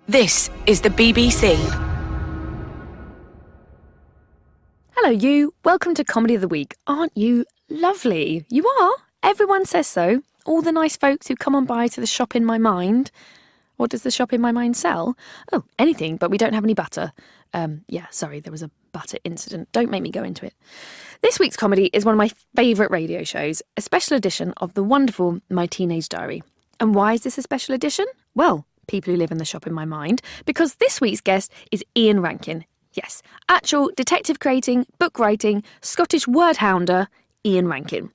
This is the BBC. Hello, you. Welcome to Comedy of the Week. Aren't you lovely? You are. Everyone says so. All the nice folks who come on by to the shop in my mind. What does the shop in my mind sell? Oh, anything, but we don't have any butter. Sorry, there was a butter incident. Don't make me go into it. This week's comedy is one of my favourite radio shows, a special edition of the wonderful My Teenage Diary. And why is this a special edition? Well, people who live in the shop in my mind, because this week's guest is Ian Rankin. Yes, actual detective creating, book writing, Scottish word hounder, Ian Rankin.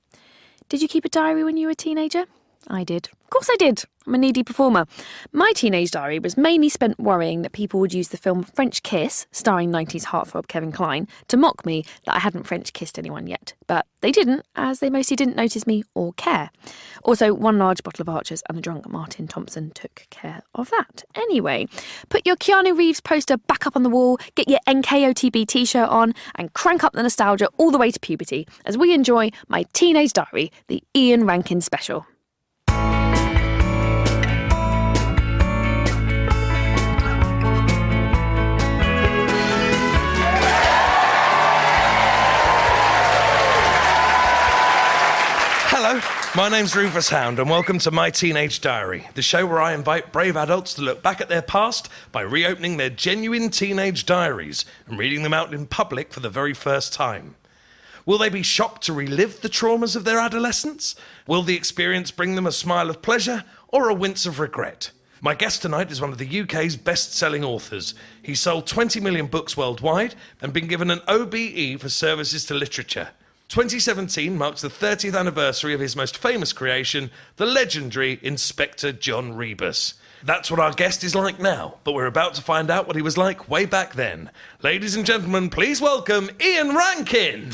Did you keep a diary when you were a teenager? I did. Of course I did. I'm a needy performer. My teenage diary was mainly spent worrying that people would use the film French Kiss, starring 90s heartthrob Kevin Kline, to mock me that I hadn't French kissed anyone yet. But they didn't, as they mostly didn't notice me or care. Also, one large bottle of Archers and a drunk Martin Thompson took care of that. Anyway, put your Keanu Reeves poster back up on the wall, get your NKOTB t-shirt on, and crank up the nostalgia all the way to puberty as we enjoy My Teenage Diary, the Ian Rankin special. Hello, my name's Rufus Hound and welcome to My Teenage Diary, the show where I invite brave adults to look back at their past by reopening their genuine teenage diaries and reading them out in public for the very first time. Will they be shocked to relive the traumas of their adolescence? Will the experience bring them a smile of pleasure or a wince of regret? My guest tonight is one of the UK's best-selling authors. He's sold 20 million books worldwide and been given an OBE for services to literature. 2017 marks the 30th anniversary of his most famous creation, the legendary Inspector John Rebus. That's what our guest is like now, but we're about to find out what he was like way back then. Ladies and gentlemen, please welcome Ian Rankin.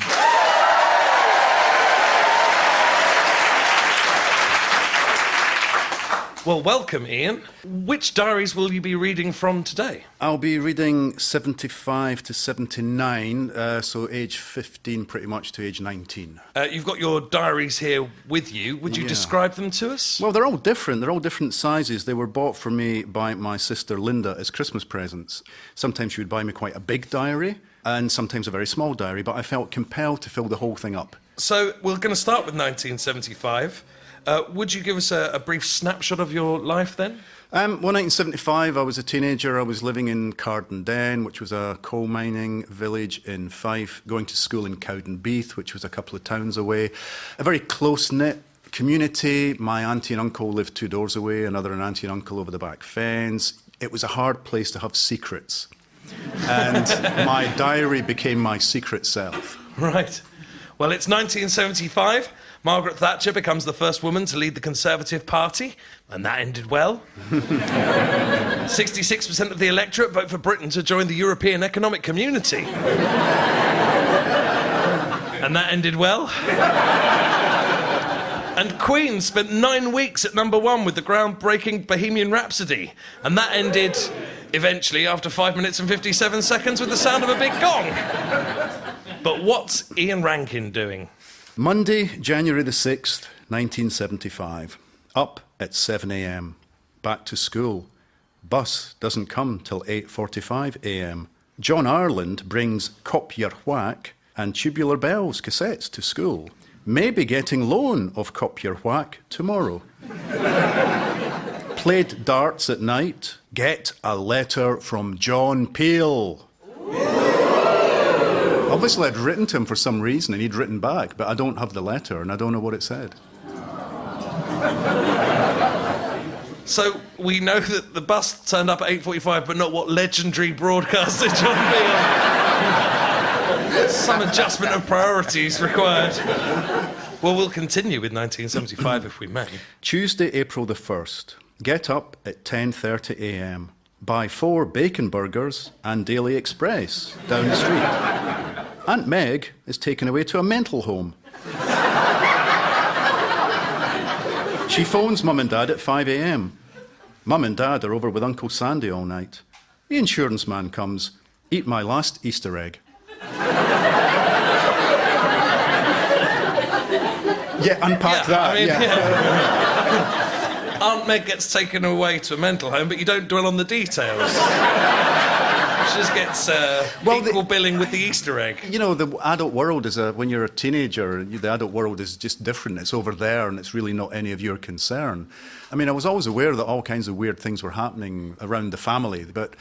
Well, welcome, Ian. Which diaries will you be reading from today? I'll be reading 75 to 79, so age 15 pretty much to age 19. You've got your diaries here with you. Would you describe them to us? Well, they're all different. They're all different sizes. They were bought for me by my sister Linda as Christmas presents. Sometimes she would buy me quite a big diary and sometimes a very small diary, but I felt compelled to fill the whole thing up. So we're going to start with 1975. Would you give us a brief snapshot of your life then? Well, 1975, I was a teenager. I was living in Cardenden, which was a coal mining village in Fife, going to school in Cowdenbeath, which was a couple of towns away. A very close-knit community. My auntie and uncle lived 2 doors away, another an auntie and uncle over the back fence. It was a hard place to have secrets. And my diary became my secret self. Right. Well, it's 1975. Margaret Thatcher becomes the first woman to lead the Conservative Party, and that ended well. 66% of the electorate vote for Britain to join the European Economic Community. And that ended well. And Queen spent 9 weeks at #1 with the groundbreaking Bohemian Rhapsody, and that ended, eventually, after 5 minutes and 57 seconds with the sound of a big gong. But what's Ian Rankin doing? Monday, January the 6th, 1975. Up at 7 a.m. Back to school. Bus doesn't come till 8:45 a.m. John Ireland brings Cop Your Whack and Tubular Bells cassettes to school. Maybe getting loan of Cop Your Whack tomorrow. Played darts at night. Get a letter from John Peel. Obviously, I'd written to him for some reason, and he'd written back, but I don't have the letter, and I don't know what it said. So we know that the bus turned up at 8:45, but not what legendary broadcaster John Peel. Some adjustment of priorities required. Well, we'll continue with 1975 if we may. Tuesday, April the 1st. Get up at 10:30 a.m. Buy 4 bacon burgers and Daily Express down the street. Aunt Meg is taken away to a mental home. She phones Mum and Dad at 5 a.m. Mum and Dad are over with Uncle Sandy all night. The insurance man comes. Eat my last Easter egg. Yeah, unpack that. I mean, Aunt Meg gets taken away to a mental home, but you don't dwell on the details. She just gets equal billing with the Easter egg. You know, the adult world is when you're a teenager, the adult world is just different. It's over there and it's really not any of your concern. I mean, I was always aware that all kinds of weird things were happening around the family, but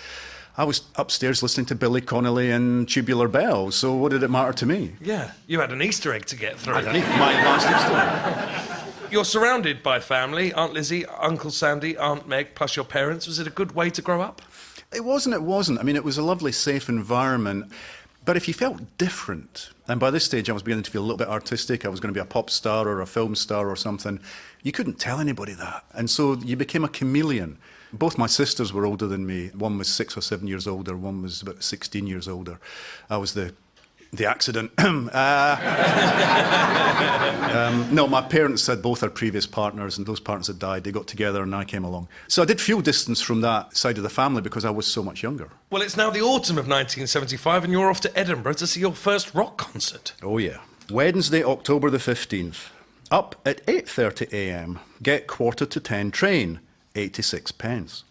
I was upstairs listening to Billy Connolly and Tubular Bells, so what did it matter to me? Yeah, you had an Easter egg to get through. My last Easter egg. You're surrounded by family, Aunt Lizzie, Uncle Sandy, Aunt Meg, plus your parents. Was it a good way to grow up? It wasn't. I mean, it was a lovely, safe environment. But if you felt different, and by this stage I was beginning to feel a little bit artistic, I was going to be a pop star or a film star or something, you couldn't tell anybody that. And so you became a chameleon. Both my sisters were older than me. One was 6 or 7 years older, one was about 16 years older. I was the accident. No, my parents had both our previous partners, and those partners had died. They got together and I came along. So I did feel distance from that side of the family because I was so much younger. Well, it's now the autumn of 1975 and you're off to Edinburgh to see your first rock concert. Oh, yeah. Wednesday, October the 15th. Up at 8:30 a.m. Get 9:45 train, 86 pence.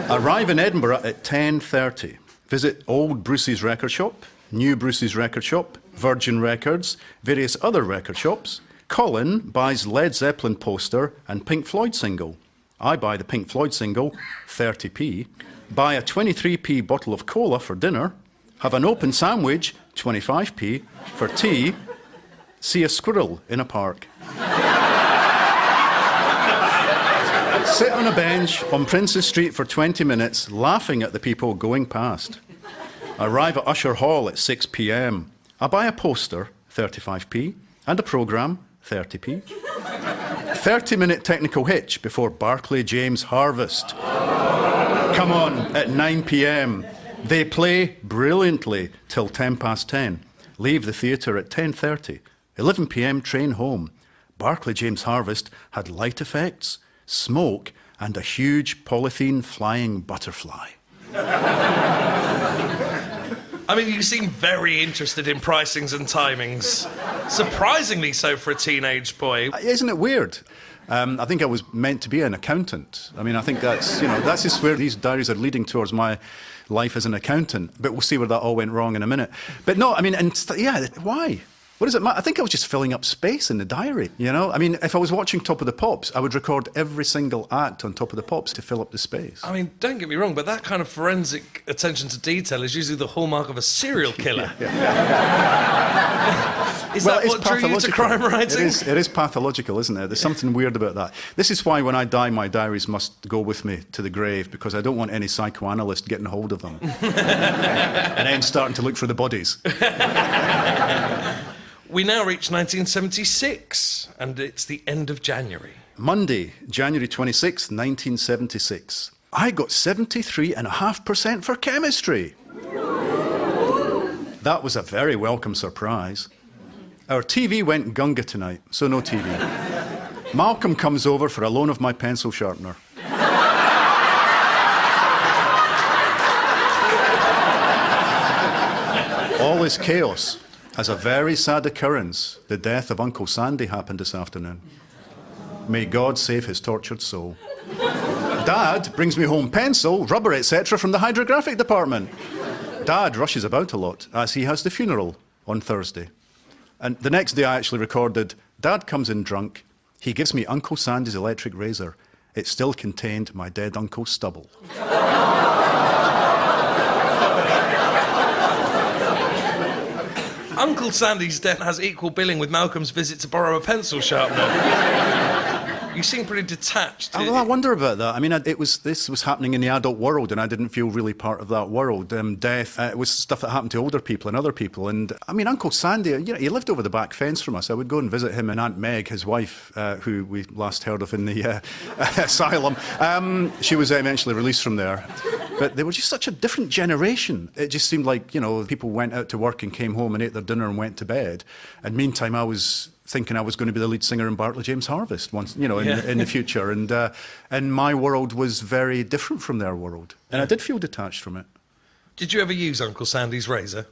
Arrive in Edinburgh at 10:30. Visit Old Bruce's record shop, New Bruce's record shop, Virgin Records, various other record shops. Colin buys Led Zeppelin poster and Pink Floyd single. I buy the Pink Floyd single, 30p. Buy a 23p bottle of cola for dinner. Have an open sandwich, 25p. For tea, see a squirrel in a park. Sit on a bench on Princes Street for 20 minutes, laughing at the people going past. Arrive at Usher Hall at 6 p.m. I buy a poster, 35p, and a programme, 30p. 30-minute technical hitch before Barclay James Harvest. Come on, at 9 p.m. They play brilliantly till 10:10. Leave the theatre at 10:30. 11 p.m. train home. Barclay James Harvest had light effects, smoke, and a huge polythene flying butterfly. I mean, you seem very interested in pricings and timings. Surprisingly so for a teenage boy. Isn't it weird? I think I was meant to be an accountant. I mean, I think that's just where these diaries are leading towards my life as an accountant. But we'll see where that all went wrong in a minute. But no, I mean, why? What does it matter? I think I was just filling up space in the diary, you know? I mean, if I was watching Top of the Pops, I would record every single act on Top of the Pops to fill up the space. I mean, don't get me wrong, but that kind of forensic attention to detail is usually the hallmark of a serial killer. Is that what drew you to crime writing? It is pathological, isn't it? There's something weird about that. This is why when I die, my diaries must go with me to the grave, because I don't want any psychoanalyst getting hold of them. And then starting to look for the bodies. We now reach 1976, and it's the end of January. Monday, January 26th, 1976. I got 73.5% for chemistry. That was a very welcome surprise. Our TV went Gunga tonight, so no TV. Malcolm comes over for a loan of my pencil sharpener. All is chaos. As a very sad occurrence, the death of Uncle Sandy happened this afternoon. May God save his tortured soul. Dad brings me home pencil, rubber, etc. from the hydrographic department. Dad rushes about a lot, as he has the funeral on Thursday. And the next day I actually recorded, Dad comes in drunk. He gives me Uncle Sandy's electric razor. It still contained my dead uncle's stubble. Uncle Sandy's death has equal billing with Malcolm's visit to borrow a pencil sharpener. You seem pretty detached. Well, I wonder about that. I mean, this was happening in the adult world, and I didn't feel really part of that world. Death was stuff that happened to older people and other people. And I mean, Uncle Sandy, he lived over the back fence from us. I would go and visit him and Aunt Meg, his wife, who we last heard of in the asylum. She was eventually released from there. But they were just such a different generation. It just seemed like, people went out to work and came home and ate their dinner and went to bed. And meantime, I was thinking I was going to be the lead singer in Barclay James Harvest once, in the future. And my world was very different from their world. And I did feel detached from it. Did you ever use Uncle Sandy's razor?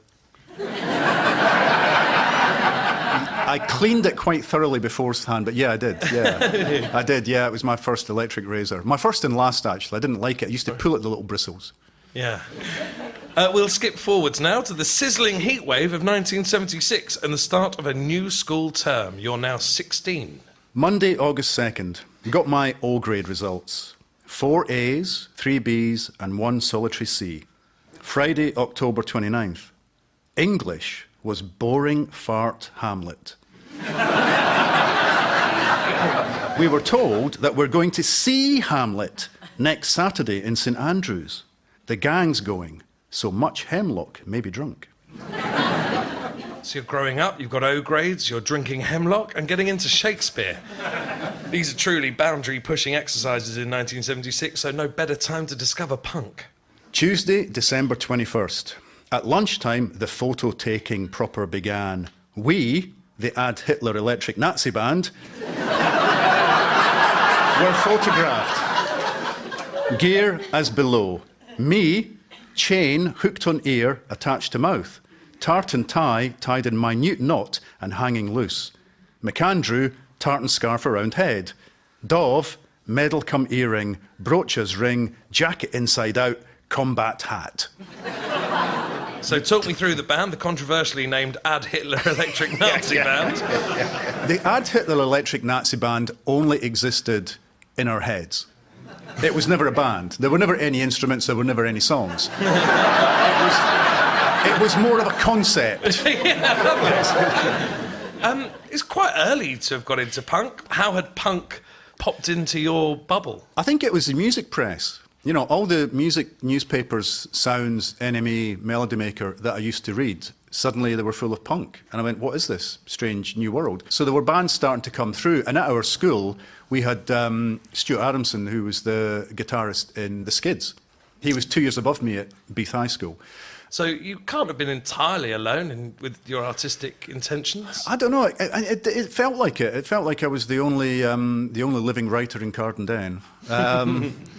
I cleaned it quite thoroughly beforehand, but yeah, I did. Yeah, I did. Yeah, it was my first electric razor. My first and last, actually. I didn't like it. I used to pull at the little bristles. Yeah. We'll skip forwards now to the sizzling heatwave of 1976 and the start of a new school term. You're now 16. Monday, August 2nd. Got my O grade results. 4 A's, 3 B's, and 1 solitary C. Friday, October 29th. English was boring fart Hamlet. We were told that we're going to see Hamlet next Saturday in St Andrews. The gang's going, so much hemlock may be drunk. So you're growing up, you've got O grades, you're drinking hemlock and getting into Shakespeare. These are truly boundary-pushing exercises in 1976, so no better time to discover punk. Tuesday, December 21st. At lunchtime, the photo-taking proper began. We, the Ad Hitler Electric Nazi Band, were photographed. Gear as below. Me, chain hooked on ear, attached to mouth. Tartan tie tied in minute knot and hanging loose. McAndrew, tartan scarf around head. Dove, medal come earring, brooches ring, jacket inside out, combat hat. So talk me through the band, the controversially named Ad Hitler Electric Nazi Band. The Ad Hitler Electric Nazi Band only existed in our heads. It was never a band. There were never any instruments, there were never any songs. It was more of a concept. It's quite early to have got into punk. How had punk popped into your bubble? I think it was the music press. You know, all the music newspapers, Sounds, NME, Melody Maker that I used to read, suddenly they were full of punk. And I went, what is this strange new world? So there were bands starting to come through. And at our school, we had Stuart Adamson, who was the guitarist in The Skids. He was 2 years above me at Beath High School. So you can't have been entirely alone with your artistic intentions? I don't know. It felt like it. It felt like I was the only living writer in Carden Den,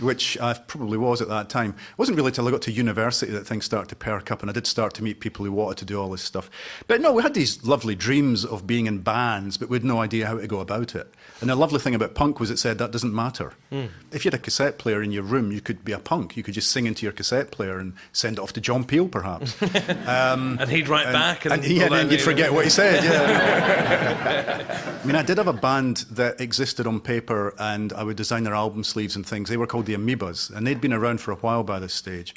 which I probably was at that time. It wasn't really till I got to university that things started to perk up, and I did start to meet people who wanted to do all this stuff. But no, we had these lovely dreams of being in bands, but we had no idea how to go about it. And the lovely thing about punk was it said that doesn't matter. If you had a cassette player in your room, you could be a punk. You could just sing into your cassette player and send it off to John Peel, perhaps. And he'd write back. And then you'd forget what he said, yeah. I mean, I did have a band that existed on paper, and I would design their album sleeves and things. They were called the Amoebas, and they'd been around for a while by this stage.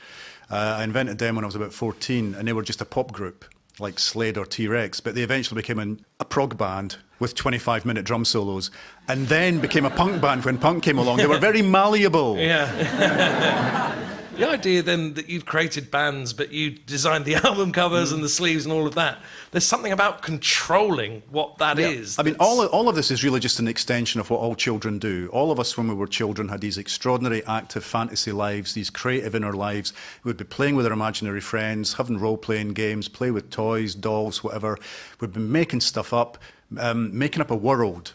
I invented them when I was about 14, and they were just a pop group, like Slade or T-Rex, but they eventually became a prog band with 25-minute drum solos, and then became a punk band when punk came along. They were very malleable. Yeah. The idea then that you'd created bands, but you designed the album covers and the sleeves and all of that. There's something about controlling what that is. I mean, all of this is really just an extension of what all children do. All of us, when we were children, had these extraordinary active fantasy lives, these creative inner lives. We'd be playing with our imaginary friends, having role-playing games, play with toys, dolls, whatever. We'd be making stuff up, making up a world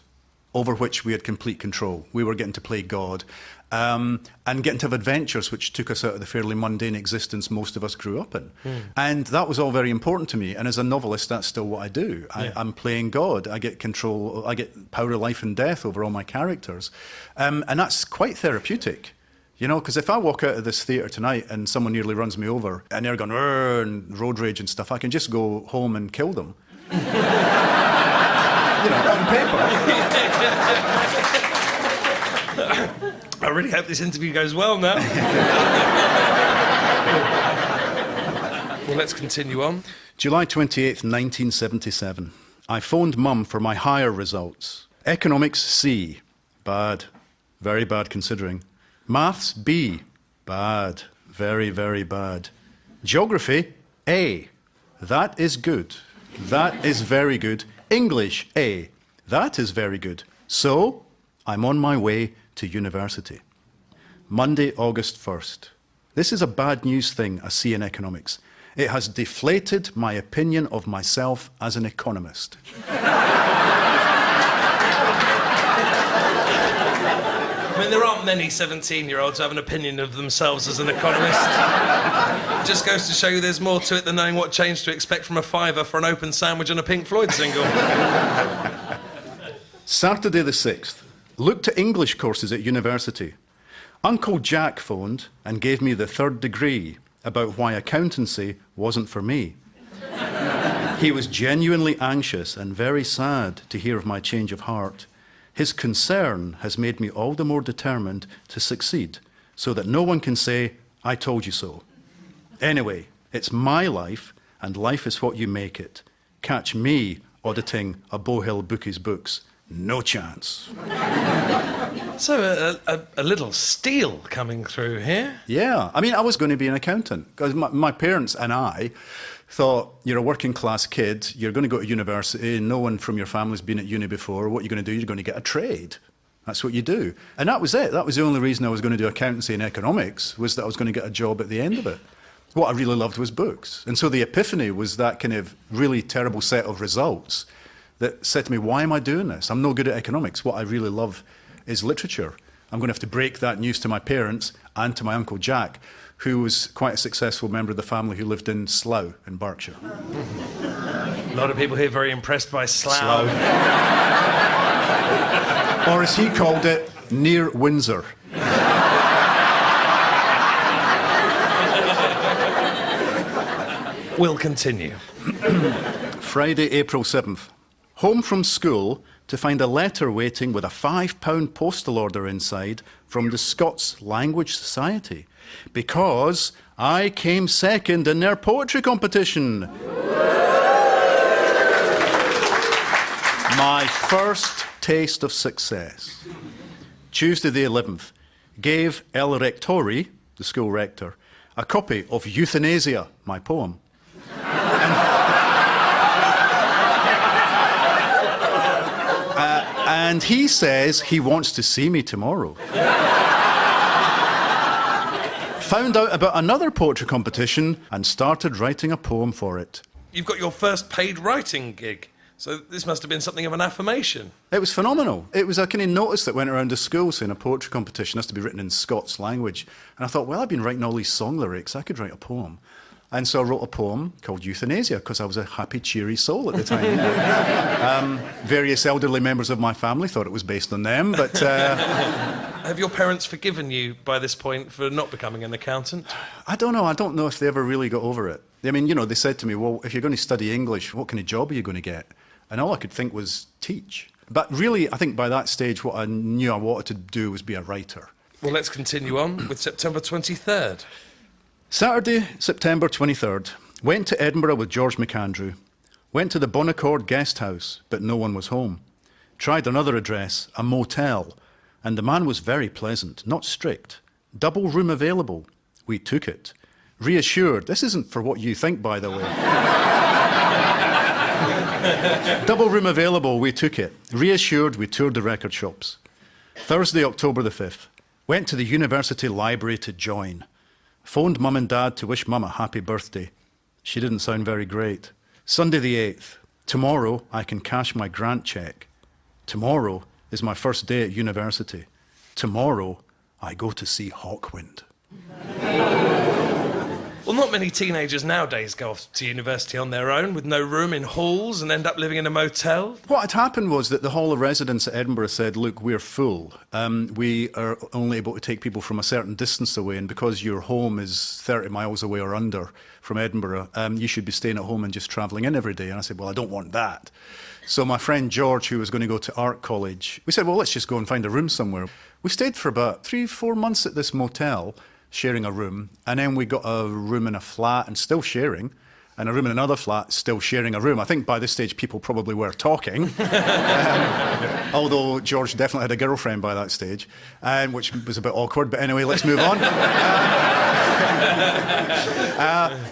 over which we had complete control. We were getting to play God. And getting to have adventures which took us out of the fairly mundane existence most of us grew up in. And that was all very important to me. And as a novelist, that's still what I do. I'm playing God. I get control, I get power of life and death over all my characters. And that's quite therapeutic. You know, because if I walk out of this theatre tonight and someone nearly runs me over and they're going, and road rage and stuff, I can just go home and kill them. You know, on paper. I really hope this interview goes well now. Well, let's continue on. July 28th, 1977. I phoned Mum for my higher results. Economics, C. Bad. Very bad considering. Maths, B. Bad. Very, very bad. Geography, A. That is good. That is very good. English, A. That is very good. So, I'm on my way to university. Monday, August 1st. This is a bad news thing I see in economics. It has deflated my opinion of myself as an economist. mean, there aren't many 17-year-olds who have an opinion of themselves as an economist. It just goes to show you there's more to it than knowing what change to expect from a fiver for an open sandwich and a Pink Floyd single. Saturday the 6th. Looked at English courses at university. Uncle Jack phoned and gave me the 3rd degree about why accountancy wasn't for me. He was genuinely anxious and very sad to hear of my change of heart. His concern has made me all the more determined to succeed, so that no one can say, I told you so. Anyway, it's my life, and life is what you make it. Catch me auditing a Bowhill bookie's books. No chance. So, a little steel coming through here. Yeah, I mean, I was going to be an accountant, because my parents and I thought, you're a working class kid, you're going to go to university, no one from your family's been at uni before, what you're going to do, you're going to get a trade. That's what you do. And that was it. That was the only reason I was going to do accountancy and economics, was that I was going to get a job at the end of it. What I really loved was books. And so the epiphany was that kind of really terrible set of results that said to me, why am I doing this? I'm no good at economics. What I really love is literature. I'm going to have to break that news to my parents and to my Uncle Jack, who was quite a successful member of the family who lived in Slough in Berkshire. A lot of people here very impressed by Slough. Or as he called it, near Windsor. We'll continue. Friday, April 7th. Home from school to find a letter waiting with a £5 postal order inside from the Scots Language Society because I came second in their poetry competition. My first taste of success. Tuesday the 11th. Gave El Rectori, the school rector, a copy of Euthanasia, my poem. And he says he wants to see me tomorrow. Found out about another poetry competition and started writing a poem for it. You've got your first paid writing gig, so this must have been something of an affirmation. It was phenomenal. It was a kind of notice that went around the school saying a poetry competition has to be written in Scots language. And I thought, well, I've been writing all these song lyrics, I could write a poem. And so I wrote a poem called Euthanasia, because I was a happy, cheery soul at the time. Various elderly members of my family thought it was based on them, but... Have your parents forgiven you by this point for not becoming an accountant? I don't know. I don't know if they ever really got over it. I mean, you know, they said to me, well, if you're going to study English, what kind of job are you going to get? And all I could think was teach. But really, I think by that stage, what I knew I wanted to do was be a writer. Well, let's continue on with September 23rd. Saturday, September 23rd. Went to Edinburgh with George McAndrew. Went to the Bonaccord guest house, but no one was home. Tried another address, a motel, and the man was very pleasant, not strict. Double room available. We took it. Reassured, this isn't for what you think, by the way. Double room available, we took it. Reassured, we toured the record shops. Thursday, October the 5th. Went to the university library to join. Phoned mum and dad to wish mum a happy birthday. She didn't sound very great. Sunday the 8th. Tomorrow I can cash my grant cheque. Tomorrow is my first day at university. Tomorrow I go to see Hawkwind. Well, not many teenagers nowadays go off to university on their own with no room in halls and end up living in a motel. What had happened was that the Hall of Residence at Edinburgh said, look, we're full. We are only able to take people from a certain distance away, and because your home is 30 miles away or under from Edinburgh, you should be staying at home and just travelling in every day. And I said, well, I don't want that. So my friend George, who was going to go to art college, we said, well, let's just go and find a room somewhere. We stayed for about 3-4 months at this motel, sharing a room, and then we got a room in a flat and still sharing, and a room in another flat, still sharing a room. I think by this stage people probably were talking, although George definitely had a girlfriend by that stage, which was a bit awkward, but anyway, let's move on.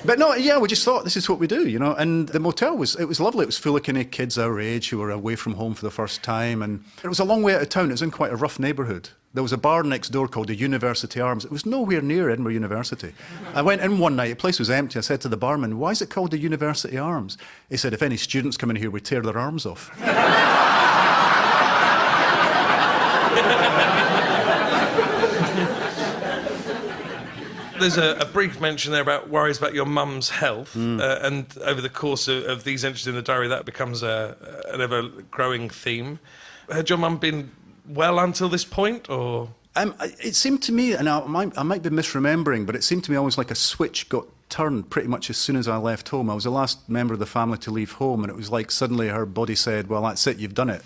But no, yeah, we just thought this is what we do, you know, and the motel was lovely. It was full of kind of kids our age who were away from home for the first time, and it was a long way out of town. It was in quite a rough neighbourhood. There was a bar next door called the University Arms. It was nowhere near Edinburgh University. I went in one night, the place was empty. I said to the barman, why is it called the University Arms? He said, if any students come in here, we tear their arms off. There's a brief mention there about worries about your mum's health, and over the course of these entries in the diary, that becomes an ever-growing theme. Had your mum been well until this point, or...? It seemed to me, and I might be misremembering, but it seemed to me almost like a switch got turned pretty much as soon as I left home. I was the last member of the family to leave home, and it was like suddenly her body said, well, that's it, you've done it.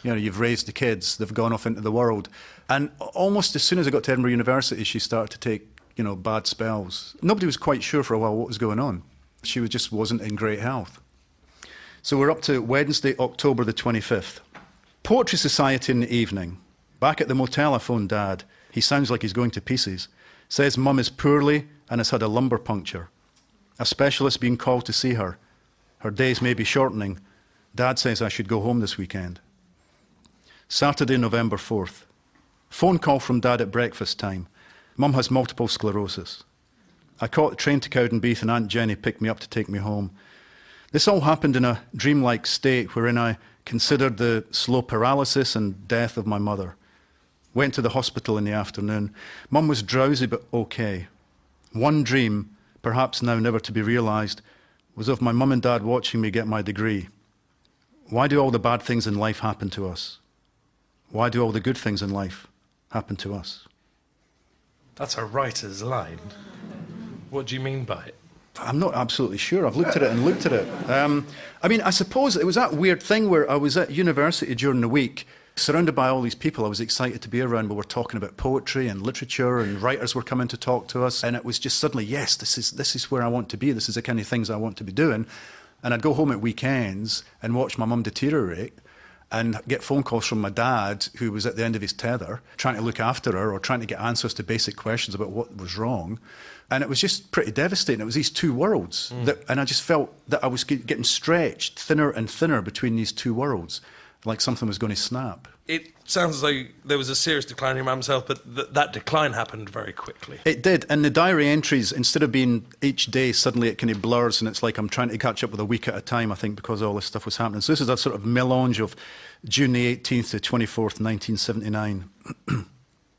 You know, you've raised the kids, they've gone off into the world. And almost as soon as I got to Edinburgh University, she started to take, bad spells. Nobody was quite sure for a while what was going on. She just wasn't in great health. So we're up to Wednesday, October the 25th. Poetry Society in the evening. Back at the motel, I phoned Dad. He sounds like he's going to pieces. Says Mum is poorly and has had a lumbar puncture. A specialist being called to see her. Her days may be shortening. Dad says I should go home this weekend. Saturday, November 4th. Phone call from Dad at breakfast time. Mum has multiple sclerosis. I caught the train to Cowdenbeath and Aunt Jenny picked me up to take me home. This all happened in a dreamlike state wherein I considered the slow paralysis and death of my mother. Went to the hospital in the afternoon. Mum was drowsy but okay. One dream, perhaps now never to be realised, was of my mum and Dad watching me get my degree. Why do all the bad things in life happen to us? Why do all the good things in life happen to us? That's a writer's line. What do you mean by it? I'm not absolutely sure. I've looked at it and looked at it. I suppose it was that weird thing where I was at university during the week, surrounded by all these people I was excited to be around. We were talking about poetry and literature, and writers were coming to talk to us. And it was just suddenly, yes, this is where I want to be. This is the kind of things I want to be doing. And I'd go home at weekends and watch my mum deteriorate and get phone calls from my dad, who was at the end of his tether, trying to look after her or trying to get answers to basic questions about what was wrong. And it was just pretty devastating. It was these two worlds. And I just felt that I was getting stretched thinner and thinner between these two worlds, like something was going to snap. It sounds as though there was a serious decline in your mum's health, but that decline happened very quickly. It did. And the diary entries, instead of being each day, suddenly it kind of blurs and it's like I'm trying to catch up with a week at a time, I think, because all this stuff was happening. So this is a sort of melange of June the 18th to 24th, 1979.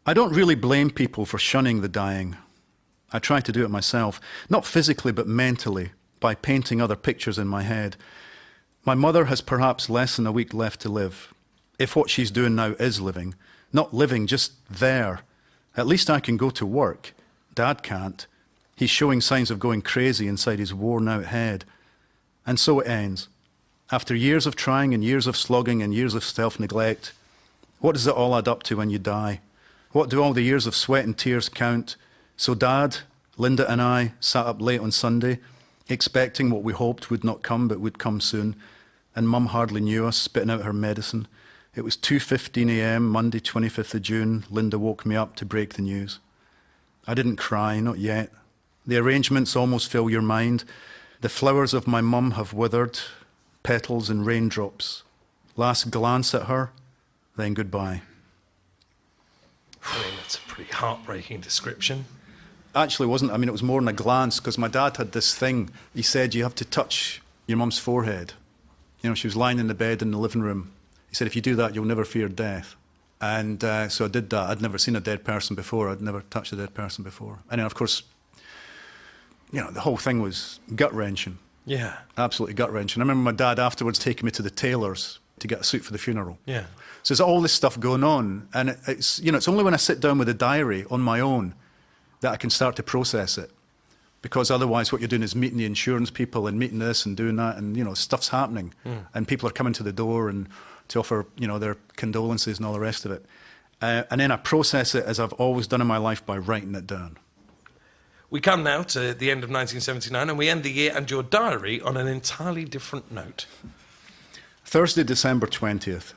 I don't really blame people for shunning the dying. I try to do it myself, not physically but mentally, by painting other pictures in my head. My mother has perhaps less than a week left to live. If what she's doing now is living, not living, just there. At least I can go to work. Dad can't. He's showing signs of going crazy inside his worn-out head. And so it ends. After years of trying and years of slogging and years of self-neglect, what does it all add up to when you die? What do all the years of sweat and tears count? So Dad, Linda and I sat up late on Sunday, expecting what we hoped would not come but would come soon, and Mum hardly knew us, spitting out her medicine. It was 2:15 a.m, Monday 25th of June. Linda woke me up to break the news. I didn't cry, not yet. The arrangements almost fill your mind. The flowers of my mum have withered, petals and raindrops. Last glance at her, then goodbye. I mean, that's a pretty heartbreaking description. Actually, it wasn't. I mean, it was more than a glance, because my dad had this thing. He said, you have to touch your mum's forehead. You know, she was lying in the bed in the living room. He said, if you do that, you'll never fear death. And so I did that. I'd never seen a dead person before. I'd never touched a dead person before. And then, of course, the whole thing was gut-wrenching. Yeah. Absolutely gut-wrenching. I remember my dad afterwards taking me to the tailor's to get a suit for the funeral. Yeah. So there's all this stuff going on. And it's only when I sit down with a diary on my own that I can start to process it. Because otherwise what you're doing is meeting the insurance people and meeting this and doing that, and stuff's happening. And people are coming to the door and to offer their condolences and all the rest of it. And then I process it as I've always done in my life by writing it down. We come now to the end of 1979 and we end the year and your diary on an entirely different note. Thursday, December 20th.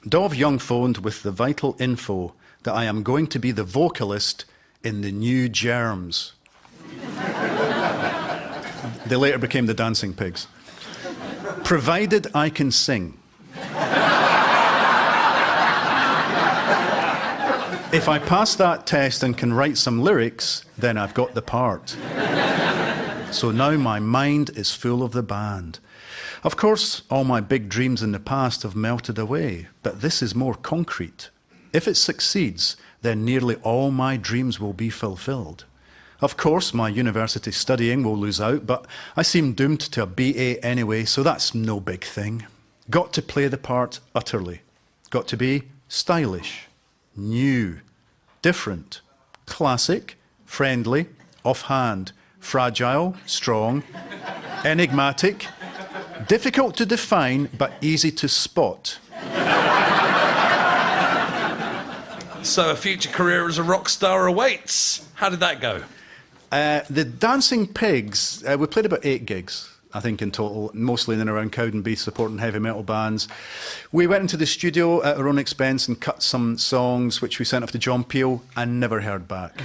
Dov Young phoned with the vital info that I am going to be the vocalist in the new Germs. They later became the Dancing Pigs. Provided I can sing. If I pass that test and can write some lyrics, then I've got the part. So now my mind is full of the band. Of course, all my big dreams in the past have melted away, but this is more concrete. If it succeeds, then nearly all my dreams will be fulfilled. Of course, my university studying will lose out, but I seem doomed to a BA anyway, so that's no big thing. Got to play the part utterly. Got to be stylish, new, different, classic, friendly, offhand, fragile, strong, enigmatic, difficult to define, but easy to spot. So a future career as a rock star awaits. How did that go? The Dancing Pigs, we played about 8 gigs, I think, in total, mostly in and around Cowdenbeath, supporting heavy metal bands. We went into the studio at our own expense and cut some songs, which we sent off to John Peel, and never heard back.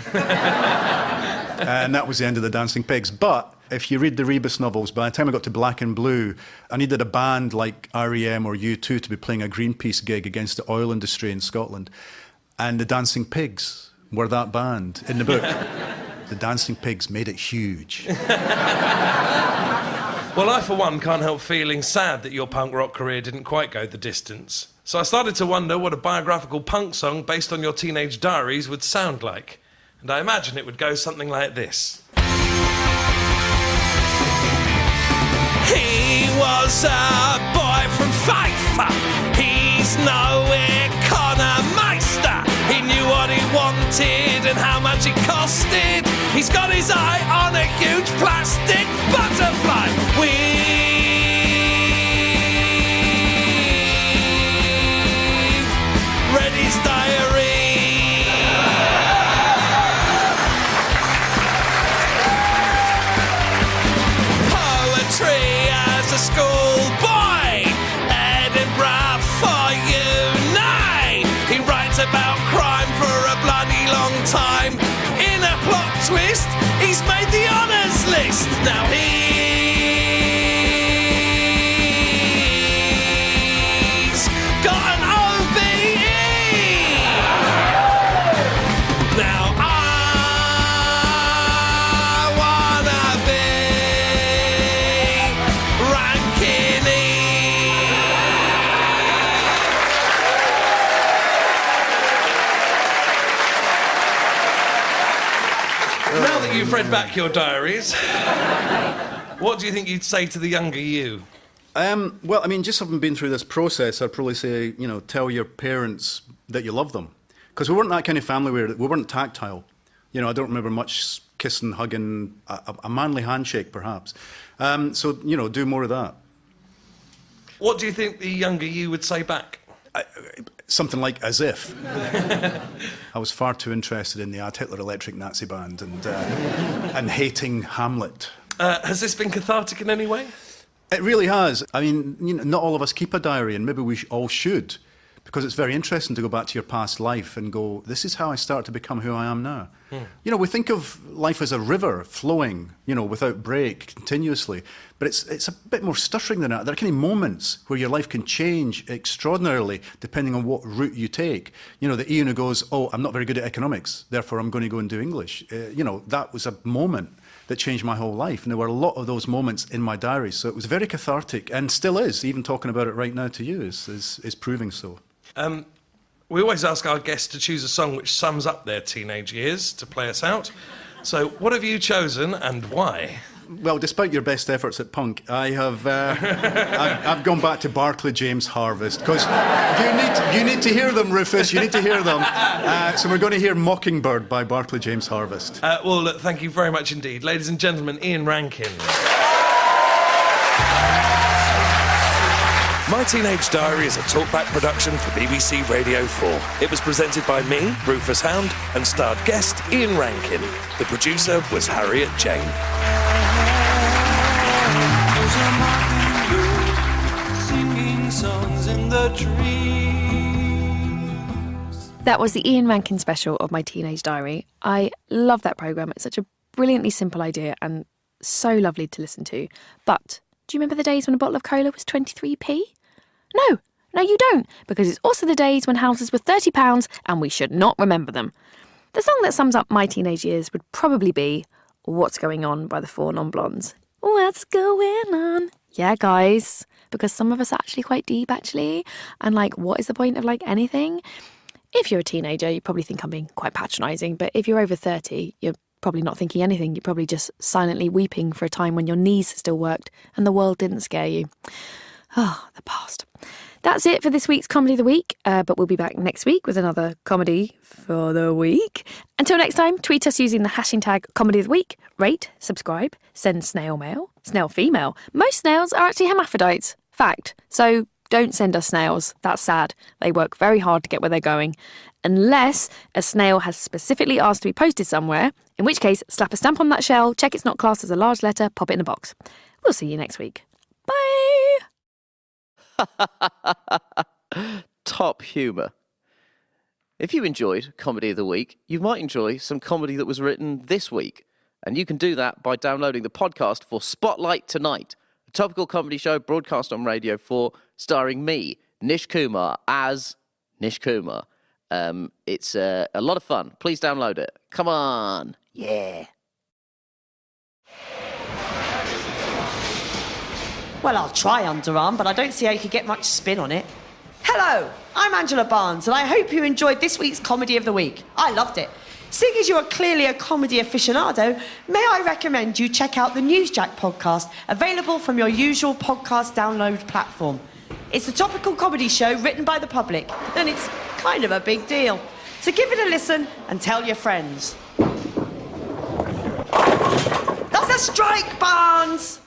And that was the end of the Dancing Pigs. But if you read the Rebus novels, by the time I got to Black and Blue, I needed a band like REM or U2 to be playing a Greenpeace gig against the oil industry in Scotland. And the Dancing Pigs were that band in the book. The Dancing Pigs made it huge. Well, I, for one, can't help feeling sad that your punk rock career didn't quite go the distance. So I started to wonder what a biographical punk song based on your teenage diaries would sound like. And I imagine it would go something like this. He was a boy from Fife. He's no economeister. He knew what he wanted and how much it costed. He's got his eye on a huge plastic butterfly. We've read his diary. Poetry as a schoolboy. Edinburgh for Uni. He writes about crime for a bloody long time. In a plot twist, he's made the honours list. Now he's got an OBE. Now I wanna be Rankin. Now that you've read back your diaries, what do you think you'd say to the younger you? Well, I mean, just having been through this process, I'd probably say, tell your parents that you love them. Because we weren't that kind of family where we weren't tactile. I don't remember much kissing, hugging, a manly handshake, perhaps. So, do more of that. What do you think the younger you would say back? Something like as if. I was far too interested in the Ad Hitler Electric Nazi Band and hating Hamlet. Has this been cathartic in any way? It really has. I mean, not all of us keep a diary, and maybe we all should, because it's very interesting to go back to your past life and go, this is how I start to become who I am now. We think of life as a river flowing, without break, continuously. But it's a bit more stuttering than that. There are kind of moments where your life can change extraordinarily depending on what route you take. The Ian who goes, oh, I'm not very good at economics, therefore I'm going to go and do English. That was a moment that changed my whole life. And there were a lot of those moments in my diary. So it was very cathartic, and still is. Even talking about it right now to you is proving so. We always ask our guests to choose a song which sums up their teenage years to play us out. So what have you chosen and why? Well, despite your best efforts at punk, I have I've gone back to Barclay James Harvest, because you need to hear them, Rufus. You need to hear them. So we're going to hear Mockingbird by Barclay James Harvest. Well, look, thank you very much indeed. Ladies and gentlemen, Ian Rankin. My Teenage Diary is a Talkback production for BBC Radio 4. It was presented by me, Rufus Hound, and starred guest Ian Rankin. The producer was Harriet Jane. Singing songs in the trees. That was the Ian Rankin special of My Teenage Diary. I love that programme. It's such a brilliantly simple idea and so lovely to listen to. But do you remember the days when a bottle of cola was 23p? No, you don't, because it's also the days when houses were £30 and we should not remember them. The song that sums up my teenage years would probably be What's Going On by the Four Non-Blondes. What's going on? Yeah, guys, because some of us are actually quite deep, actually. And, what is the point of, anything? If you're a teenager, you probably think I'm being quite patronising, but if you're over 30, you're probably not thinking anything. You're probably just silently weeping for a time when your knees still worked and the world didn't scare you. Ah, the past. That's it for this week's Comedy of the Week, but we'll be back next week with another Comedy for the Week. Until next time, tweet us using the hashtag Comedy of the Week, rate, subscribe, send snail mail, snail female. Most snails are actually hermaphrodites. Fact. So don't send us snails. That's sad. They work very hard to get where they're going. Unless a snail has specifically asked to be posted somewhere, in which case, slap a stamp on that shell, check it's not classed as a large letter, pop it in a box. We'll see you next week. Bye! Top humour. If you enjoyed Comedy of the Week, you might enjoy some comedy that was written this week. And you can do that by downloading the podcast for Spotlight Tonight, a topical comedy show broadcast on Radio 4, starring me, Nish Kumar, as Nish Kumar. It's a lot of fun. Please download it. Come on. Yeah. Well, I'll try underarm, but I don't see how you could get much spin on it. Hello, I'm Angela Barnes, and I hope you enjoyed this week's Comedy of the Week. I loved it. Seeing as you are clearly a comedy aficionado, may I recommend you check out the Newsjack podcast, available from your usual podcast download platform. It's a topical comedy show written by the public, and it's kind of a big deal. So give it a listen and tell your friends. That's a strike, Barnes!